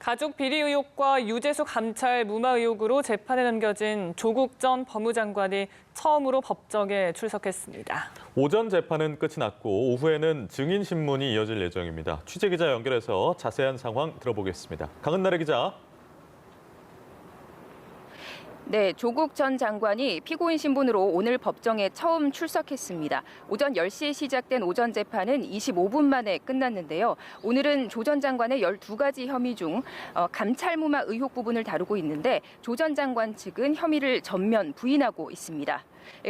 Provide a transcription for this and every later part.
가족 비리 의혹과 유재수 감찰 무마 의혹으로 재판에 넘겨진 조국 전 법무장관이 처음으로 법정에 출석했습니다. 오전 재판은 끝이 났고 오후에는 증인 신문이 이어질 예정입니다. 취재기자 연결해서 자세한 상황 들어보겠습니다. 강은나래 기자. 네, 조국 전 장관이 피고인 신분으로 오늘 법정에 처음 출석했습니다. 오전 10시에 시작된 오전 재판은 25분 만에 끝났는데요. 오늘은 조 전 장관의 12가지 혐의 중 감찰무마 의혹 부분을 다루고 있는데 조 전 장관 측은 혐의를 전면 부인하고 있습니다.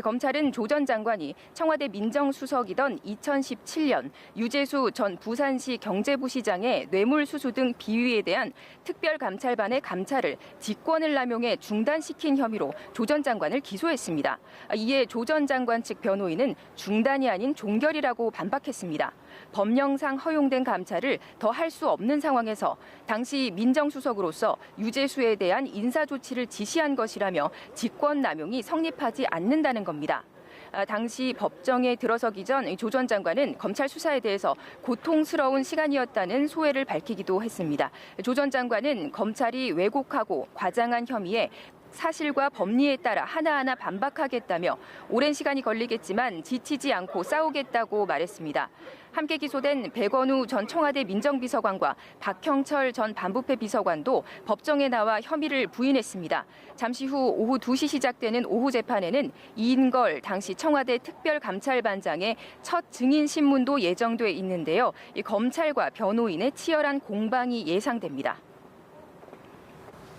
검찰은 조 전 장관이 청와대 민정수석이던 2017년 유재수 전 부산시 경제부시장의 뇌물수수 등 비위에 대한 특별감찰반의 감찰을 직권을 남용해 중단시킨 혐의로 조 전 장관을 기소했습니다. 이에 조 전 장관 측 변호인은 중단이 아닌 종결이라고 반박했습니다. 법령상 허용된 감찰을 더 할 수 없는 상황에서 당시 민정수석으로서 유재수에 대한 인사조치를 지시한 것이라며 직권남용이 성립하지 않는다는 겁니다. 당시 법정에 들어서기 전 조 전 장관은 검찰 수사에 대해서 고통스러운 시간이었다는 소회를 밝히기도 했습니다. 조 전 장관은 검찰이 왜곡하고 과장한 혐의에 사실과 법리에 따라 하나하나 반박하겠다며 오랜 시간이 걸리겠지만 지치지 않고 싸우겠다고 말했습니다. 함께 기소된 백원우 전 청와대 민정비서관과 박형철 전 반부패 비서관도 법정에 나와 혐의를 부인했습니다. 잠시 후 오후 2시 시작되는 오후 재판에는 이인걸 당시 청와대 특별감찰반장의 첫 증인 신문도 예정돼 있는데요. 이 검찰과 변호인의 치열한 공방이 예상됩니다.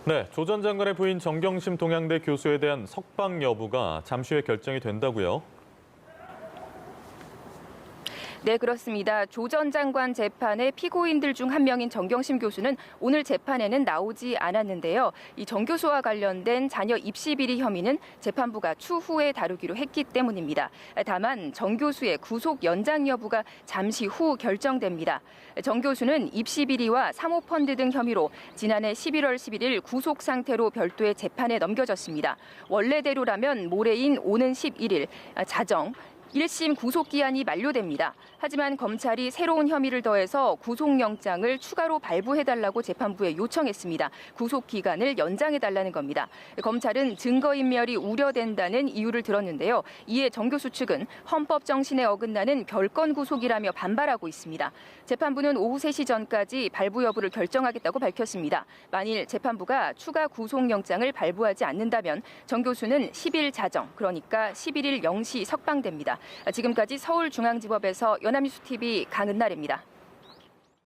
네, 조 전 장관의 부인 정경심 동양대 교수에 대한 석방 여부가 잠시 후에 결정이 된다고요? 네, 그렇습니다. 조 전 장관 재판의 피고인들 중 한 명인 정경심 교수는 오늘 재판에는 나오지 않았는데요. 이 정 교수와 관련된 자녀 입시 비리 혐의는 재판부가 추후에 다루기로 했기 때문입니다. 다만 정 교수의 구속 연장 여부가 잠시 후 결정됩니다. 정 교수는 입시 비리와 사모펀드 등 혐의로 지난해 11월 11일 구속 상태로 별도의 재판에 넘겨졌습니다. 원래대로라면 모레인 오는 11일 자정 1심 구속기한이 만료됩니다. 하지만 검찰이 새로운 혐의를 더해서 구속영장을 추가로 발부해달라고 재판부에 요청했습니다. 구속기간을 연장해달라는 겁니다. 검찰은 증거인멸이 우려된다는 이유를 들었는데요. 이에 정 교수 측은 헌법 정신에 어긋나는 별건 구속이라며 반발하고 있습니다. 재판부는 오후 3시 전까지 발부 여부를 결정하겠다고 밝혔습니다. 만일 재판부가 추가 구속영장을 발부하지 않는다면 정 교수는 10일 자정, 그러니까 11일 0시 석방됩니다. 지금까지 서울중앙지법에서 연합뉴스TV 강은나래입니다.